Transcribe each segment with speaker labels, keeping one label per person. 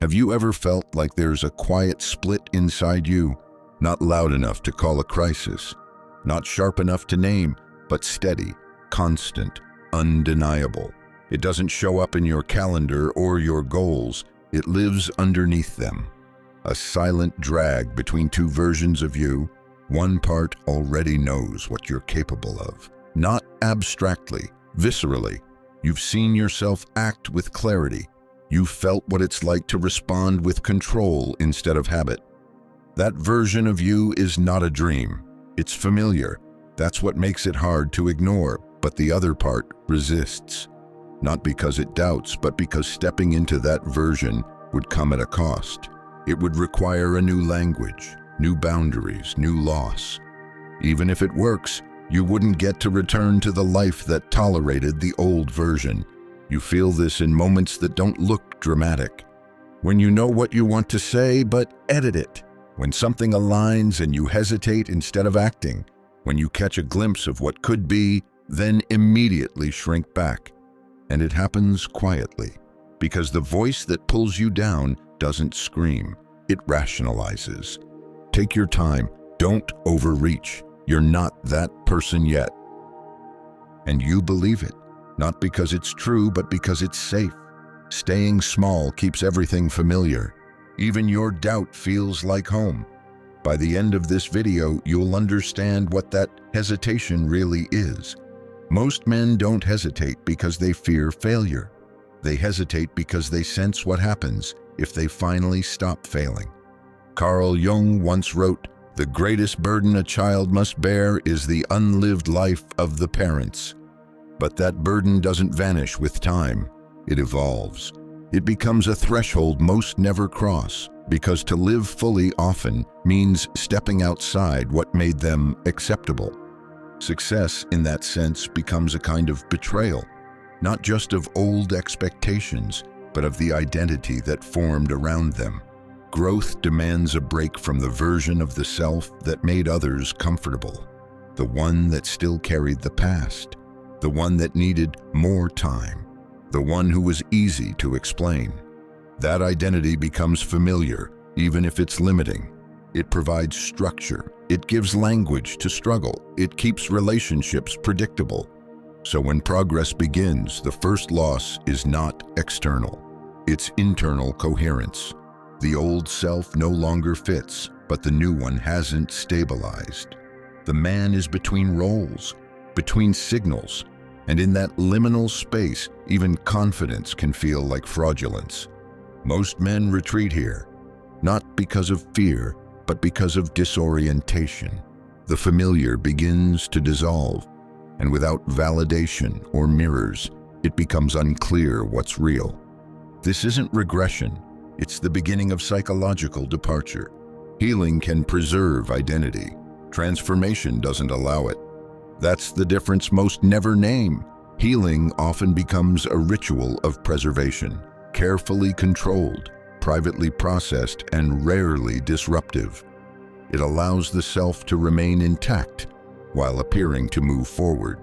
Speaker 1: Have you ever felt like there's a quiet split inside you, not loud enough to call a crisis, not sharp enough to name, but steady, constant, undeniable? It doesn't show up in your calendar or your goals, it lives underneath them. A silent drag between two versions of you. One part already knows what you're capable of. Not abstractly, viscerally. You've seen yourself act with clarity. You've felt what it's like to respond with control instead of habit. That version of you is not a dream. It's familiar. That's what makes it hard to ignore, but the other part resists. Not because it doubts, but because stepping into that version would come at a cost. It would require a new language, new boundaries, new loss. Even if it works, you wouldn't get to return to the life that tolerated the old version. You feel this in moments that don't look dramatic. When you know what you want to say, but edit it. When something aligns and you hesitate instead of acting. When you catch a glimpse of what could be, then immediately shrink back. And it happens quietly, because the voice that pulls you down doesn't scream, it rationalizes. Take your time, don't overreach. You're not that person yet. And you believe it, not because it's true, but because it's safe. Staying small keeps everything familiar. Even your doubt feels like home. By the end of this video, you'll understand what that hesitation really is. Most men don't hesitate because they fear failure. They hesitate because they sense what happens if they finally stop failing. Carl Jung once wrote, "The greatest burden a child must bear is the unlived life of the parents." But that burden doesn't vanish with time. It evolves. It becomes a threshold most never cross, because to live fully often means stepping outside what made them acceptable. Success, in that sense, becomes a kind of betrayal, not just of old expectations, but of the identity that formed around them. Growth demands a break from the version of the self that made others comfortable, the one that still carried the past, the one that needed more time, the one who was easy to explain. That identity becomes familiar, even if it's limiting. It provides structure. It gives language to struggle. It keeps relationships predictable. So when progress begins, the first loss is not external. It's internal coherence. The old self no longer fits, but the new one hasn't stabilized. The man is between roles, between signals, and in that liminal space, even confidence can feel like fraudulence. Most men retreat here, not because of fear, but because of disorientation. The familiar begins to dissolve, and without validation or mirrors, it becomes unclear what's real. This isn't regression, it's the beginning of psychological departure. Healing can preserve identity. Transformation doesn't allow it. That's the difference most never name. Healing often becomes a ritual of preservation, carefully controlled, privately processed, and rarely disruptive. It allows the self to remain intact while appearing to move forward.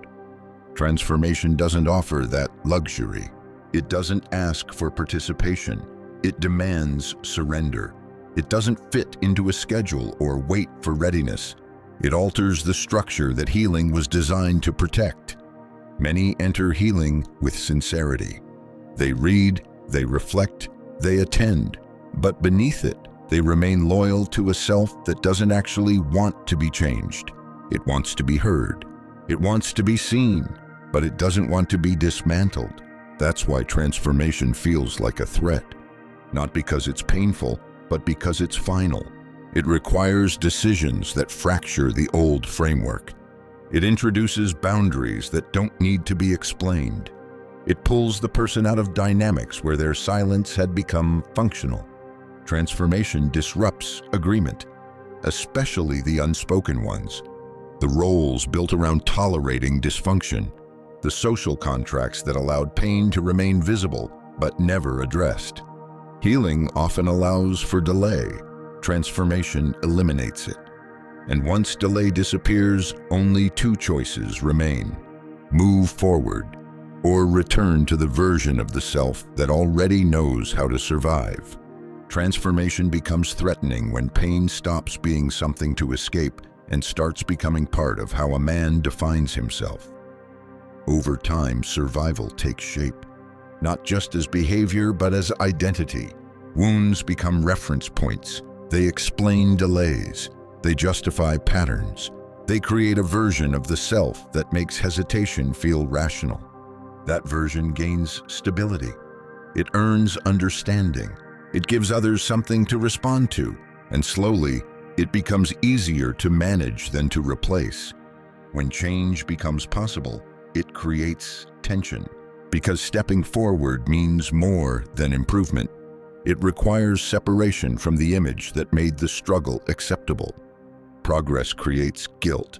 Speaker 1: Transformation doesn't offer that luxury. It doesn't ask for participation. It demands surrender. It doesn't fit into a schedule or wait for readiness. It alters the structure that healing was designed to protect. Many enter healing with sincerity. They read, they reflect, they attend, but beneath it, they remain loyal to a self that doesn't actually want to be changed. It wants to be heard. It wants to be seen, but it doesn't want to be dismantled. That's why transformation feels like a threat. Not because it's painful, but because it's final. It requires decisions that fracture the old framework. It introduces boundaries that don't need to be explained. It pulls the person out of dynamics where their silence had become functional. Transformation disrupts agreement, especially the unspoken ones. The roles built around tolerating dysfunction, the social contracts that allowed pain to remain visible but never addressed. Healing often allows for delay. Transformation eliminates it. And once delay disappears, only two choices remain: move forward or return to the version of the self that already knows how to survive. Transformation becomes threatening when pain stops being something to escape and starts becoming part of how a man defines himself. Over time, survival takes shape, not just as behavior but as identity. Wounds become reference points. They explain delays. They justify patterns. They create a version of the self that makes hesitation feel rational. That version gains stability. It earns understanding. It gives others something to respond to, and slowly, it becomes easier to manage than to replace. When change becomes possible, it creates tension, because stepping forward means more than improvement. It requires separation from the image that made the struggle acceptable. Progress creates guilt,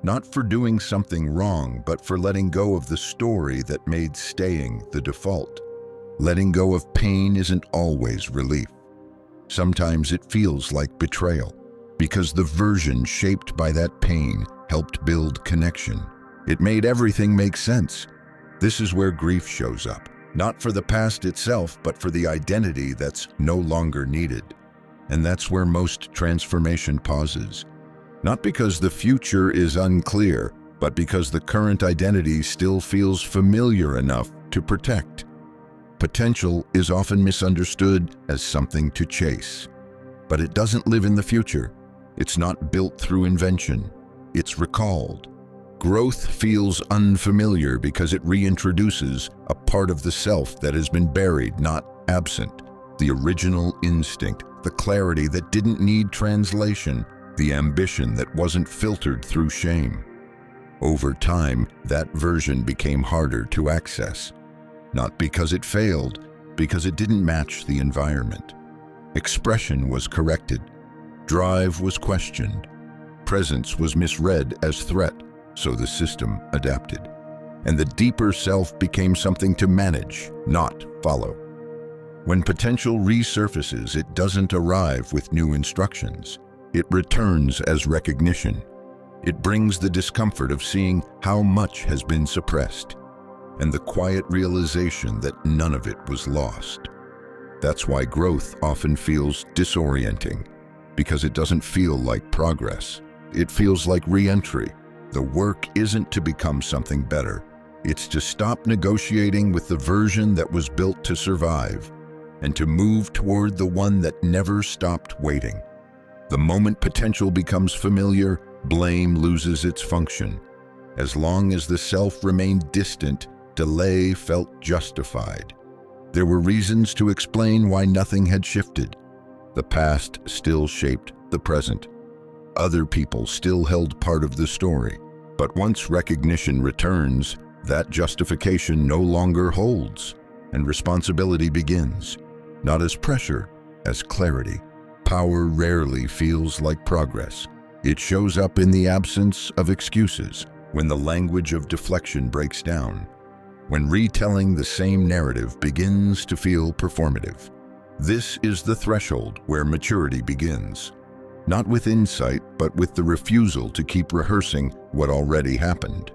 Speaker 1: not for doing something wrong, but for letting go of the story that made staying the default. Letting go of pain isn't always relief. Sometimes it feels like betrayal, because the version shaped by that pain helped build connection. It made everything make sense. This is where grief shows up, not for the past itself, but for the identity that's no longer needed. And that's where most transformation pauses. Not because the future is unclear, but because the current identity still feels familiar enough to protect. Potential is often misunderstood as something to chase. But it doesn't live in the future. It's not built through invention. It's recalled. Growth feels unfamiliar because it reintroduces a part of the self that has been buried, not absent. The original instinct, the clarity that didn't need translation, the ambition that wasn't filtered through shame. Over time, that version became harder to access. Not because it failed, because it didn't match the environment. Expression was corrected. Drive was questioned. Presence was misread as threat, so the system adapted. And the deeper self became something to manage, not follow. When potential resurfaces, it doesn't arrive with new instructions. It returns as recognition. It brings the discomfort of seeing how much has been suppressed, and the quiet realization that none of it was lost. That's why growth often feels disorienting, because it doesn't feel like progress. It feels like re-entry. The work isn't to become something better. It's to stop negotiating with the version that was built to survive, and to move toward the one that never stopped waiting. The moment potential becomes familiar, blame loses its function. As long as the self remained distant, delay felt justified. There were reasons to explain why nothing had shifted. The past still shaped the present. Other people still held part of the story. But once recognition returns, that justification no longer holds, and responsibility begins, not as pressure, as clarity. Power rarely feels like progress. It shows up in the absence of excuses, when the language of deflection breaks down, when retelling the same narrative begins to feel performative. This is the threshold where maturity begins, not with insight, but with the refusal to keep rehearsing what already happened.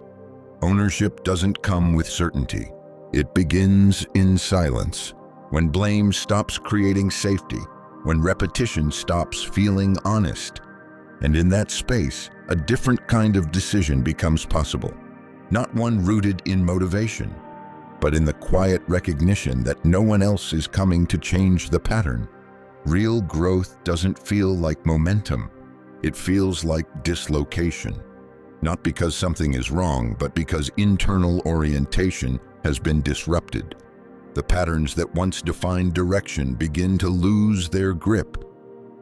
Speaker 1: Ownership doesn't come with certainty. It begins in silence, when blame stops creating safety, when repetition stops feeling honest. And in that space, a different kind of decision becomes possible. Not one rooted in motivation, but in the quiet recognition that no one else is coming to change the pattern. Real growth doesn't feel like momentum. It feels like dislocation. Not because something is wrong, but because internal orientation has been disrupted. The patterns that once defined direction begin to lose their grip.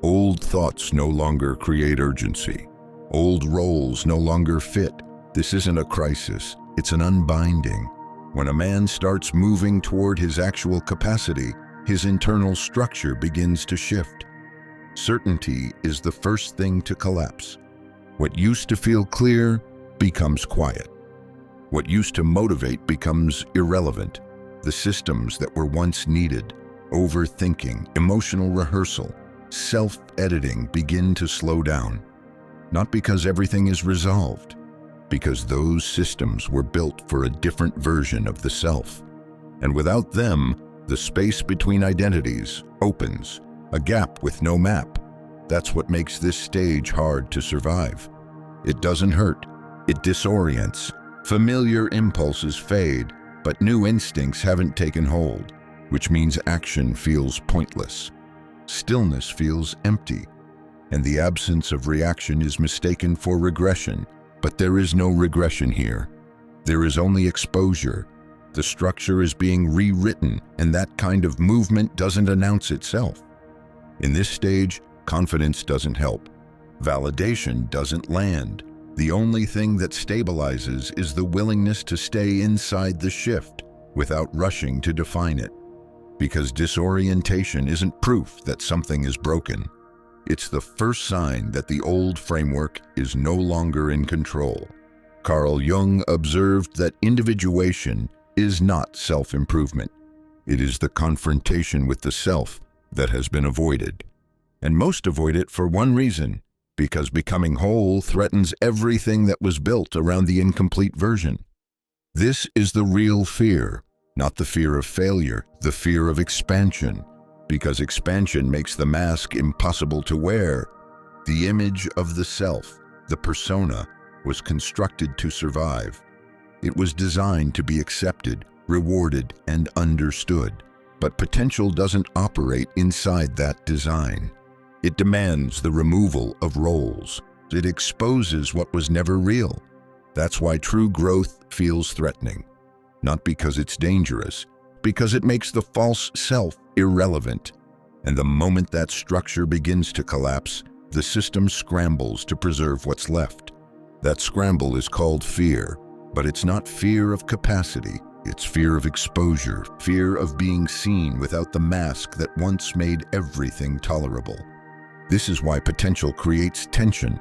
Speaker 1: Old thoughts no longer create urgency. Old roles no longer fit. This isn't a crisis, it's an unbinding. When a man starts moving toward his actual capacity, his internal structure begins to shift. Certainty is the first thing to collapse. What used to feel clear becomes quiet. What used to motivate becomes irrelevant. The systems that were once needed, overthinking, emotional rehearsal, self-editing, begin to slow down. Not because everything is resolved, because those systems were built for a different version of the self. And without them, the space between identities opens, a gap with no map. That's what makes this stage hard to survive. It doesn't hurt, it disorients. Familiar impulses fade, but new instincts haven't taken hold, which means action feels pointless. Stillness feels empty, and the absence of reaction is mistaken for regression. But there is no regression here. There is only exposure. The structure is being rewritten, and that kind of movement doesn't announce itself. In this stage, confidence doesn't help. Validation doesn't land. The only thing that stabilizes is the willingness to stay inside the shift without rushing to define it. Because disorientation isn't proof that something is broken. It's the first sign that the old framework is no longer in control. Carl Jung observed that individuation is not self-improvement. It is the confrontation with the self that has been avoided. And most avoid it for one reason, because becoming whole threatens everything that was built around the incomplete version. This is the real fear, not the fear of failure, the fear of expansion. Because expansion makes the mask impossible to wear. The image of the self, the persona, was constructed to survive. It was designed to be accepted, rewarded, and understood. But potential doesn't operate inside that design. It demands the removal of roles. It exposes what was never real. That's why true growth feels threatening. Not because it's dangerous, because it makes the false self irrelevant. And the moment that structure begins to collapse, the system scrambles to preserve what's left. That scramble is called fear, but it's not fear of capacity. It's fear of exposure, fear of being seen without the mask that once made everything tolerable. This is why potential creates tension,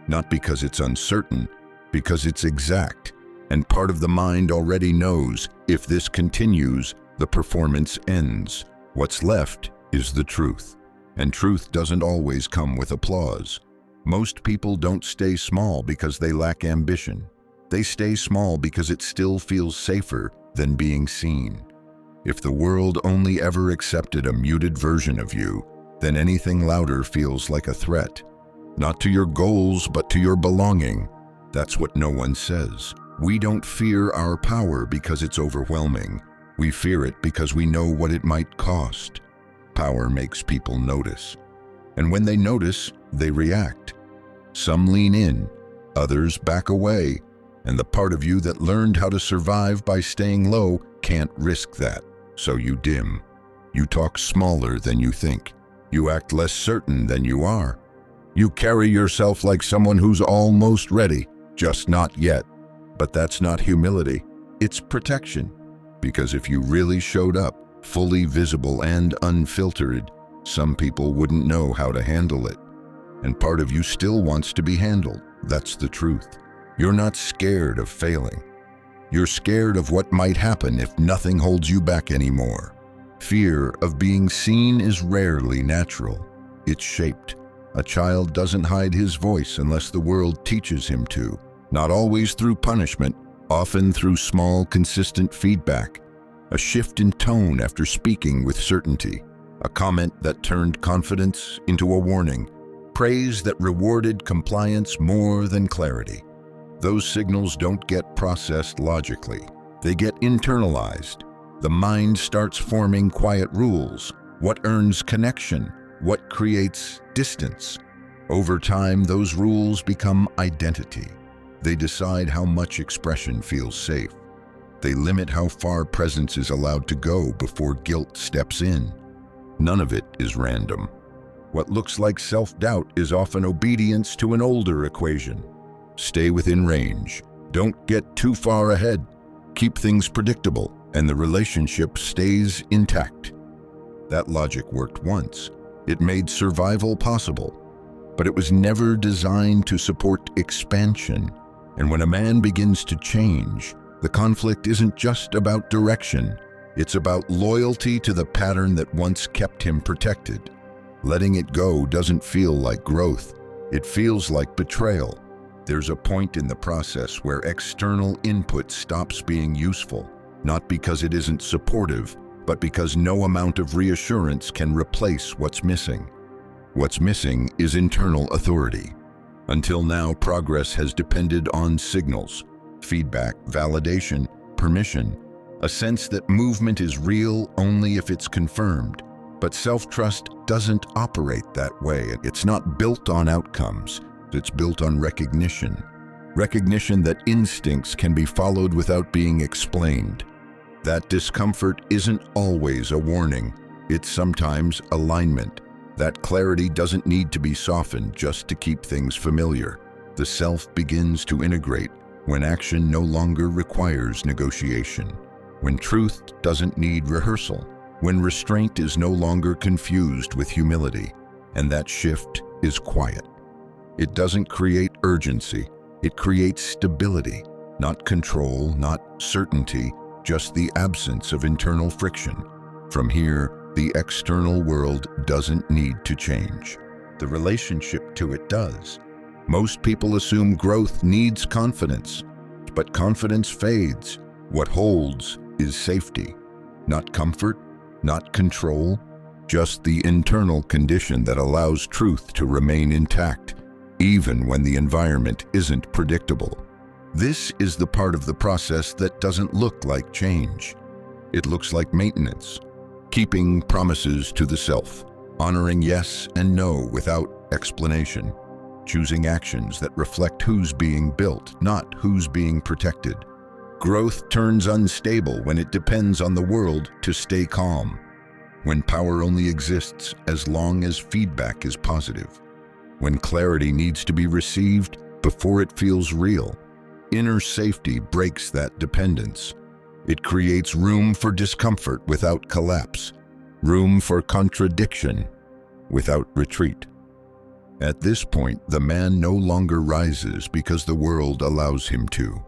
Speaker 1: not because it's uncertain, because it's exact. And part of the mind already knows if this continues, the performance ends. What's left is the truth. And truth doesn't always come with applause. Most people don't stay small because they lack ambition. They stay small because it still feels safer than being seen. If the world only ever accepted a muted version of you, then anything louder feels like a threat. Not to your goals, but to your belonging. That's what no one says. We don't fear our power because it's overwhelming. We fear it because we know what it might cost. Power makes people notice. And when they notice, they react. Some lean in, others back away. And the part of you that learned how to survive by staying low can't risk that. So you dim. You talk smaller than you think. You act less certain than you are. You carry yourself like someone who's almost ready, just not yet. But that's not humility, it's protection. Because if you really showed up, fully visible and unfiltered, some people wouldn't know how to handle it. And part of you still wants to be handled. That's the truth. You're not scared of failing. You're scared of what might happen if nothing holds you back anymore. Fear of being seen is rarely natural. It's shaped. A child doesn't hide his voice unless the world teaches him to. Not always through punishment, often through small, consistent feedback. A shift in tone after speaking with certainty. A comment that turned confidence into a warning. Praise that rewarded compliance more than clarity. Those signals don't get processed logically. They get internalized. The mind starts forming quiet rules. What earns connection? What creates distance? Over time, those rules become identity. They decide how much expression feels safe. They limit how far presence is allowed to go before guilt steps in. None of it is random. What looks like self-doubt is often obedience to an older equation. Stay within range. Don't get too far ahead. Keep things predictable, and the relationship stays intact. That logic worked once. It made survival possible, but it was never designed to support expansion. And when a man begins to change, the conflict isn't just about direction. It's about loyalty to the pattern that once kept him protected. Letting it go doesn't feel like growth. It feels like betrayal. There's a point in the process where external input stops being useful, not because it isn't supportive, but because no amount of reassurance can replace what's missing. What's missing is internal authority. Until now, progress has depended on signals, feedback, validation, permission, a sense that movement is real only if it's confirmed. But self-trust doesn't operate that way. It's not built on outcomes. It's built on recognition. Recognition that instincts can be followed without being explained. That discomfort isn't always a warning. It's sometimes alignment. That clarity doesn't need to be softened just to keep things familiar. The self begins to integrate when action no longer requires negotiation, when truth doesn't need rehearsal, when restraint is no longer confused with humility, and that shift is quiet. It doesn't create urgency, it creates stability, not control, not certainty, just the absence of internal friction. From here, the external world doesn't need to change. The relationship to it does. Most people assume growth needs confidence, but confidence fades. What holds is safety, not comfort, not control, just the internal condition that allows truth to remain intact, even when the environment isn't predictable. This is the part of the process that doesn't look like change. It looks like maintenance, keeping promises to the self, honoring yes and no without explanation, choosing actions that reflect who's being built, not who's being protected. Growth turns unstable when it depends on the world to stay calm, when power only exists as long as feedback is positive, when clarity needs to be received before it feels real. Inner safety breaks that dependence. It creates room for discomfort without collapse, room for contradiction without retreat. At this point, the man no longer rises because the world allows him to.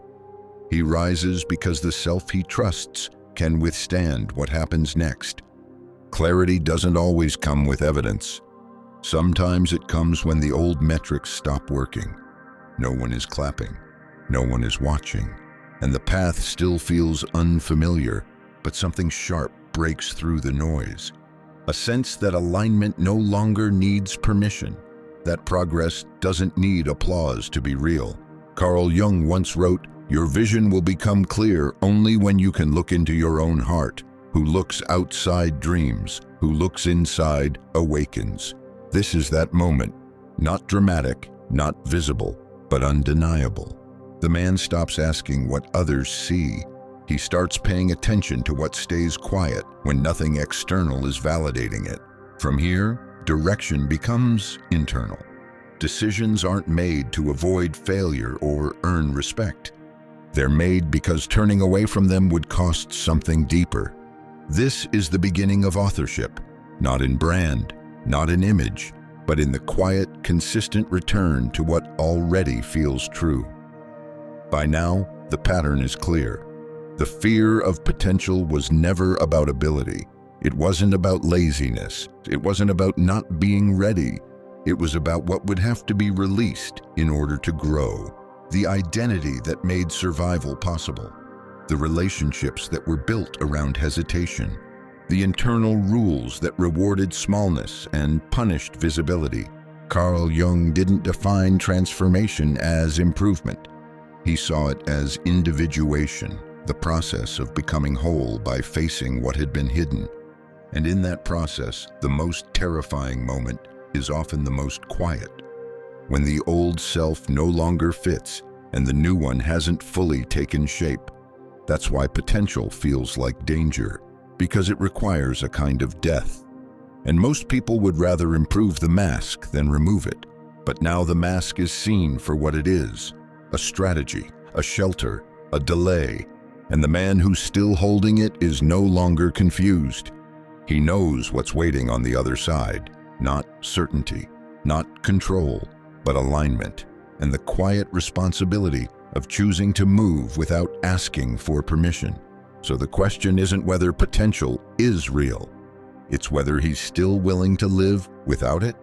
Speaker 1: He rises because the self he trusts can withstand what happens next. Clarity doesn't always come with evidence. Sometimes it comes when the old metrics stop working. No one is clapping, no one is watching, and the path still feels unfamiliar, but something sharp breaks through the noise. A sense that alignment no longer needs permission, that progress doesn't need applause to be real. Carl Jung once wrote, "Your vision will become clear only when you can look into your own heart. Who looks outside dreams, who looks inside awakens." This is that moment, not dramatic, not visible, but undeniable. The man stops asking what others see. He starts paying attention to what stays quiet when nothing external is validating it. From here, direction becomes internal. Decisions aren't made to avoid failure or earn respect. They're made because turning away from them would cost something deeper. This is the beginning of authorship, not in brand, not in image, but in the quiet, consistent return to what already feels true. By now, the pattern is clear. The fear of potential was never about ability. It wasn't about laziness. It wasn't about not being ready. It was about what would have to be released in order to grow. The identity that made survival possible. The relationships that were built around hesitation. The internal rules that rewarded smallness and punished visibility. Carl Jung didn't define transformation as improvement. He saw it as individuation, the process of becoming whole by facing what had been hidden. And in that process, the most terrifying moment is often the most quiet. When the old self no longer fits and the new one hasn't fully taken shape. That's why potential feels like danger, because it requires a kind of death. And most people would rather improve the mask than remove it. But now the mask is seen for what it is, a strategy, a shelter, a delay, and the man who's still holding it is no longer confused. He knows what's waiting on the other side, not certainty, not control, but alignment, and the quiet responsibility of choosing to move without asking for permission. So the question isn't whether potential is real, it's whether he's still willing to live without it.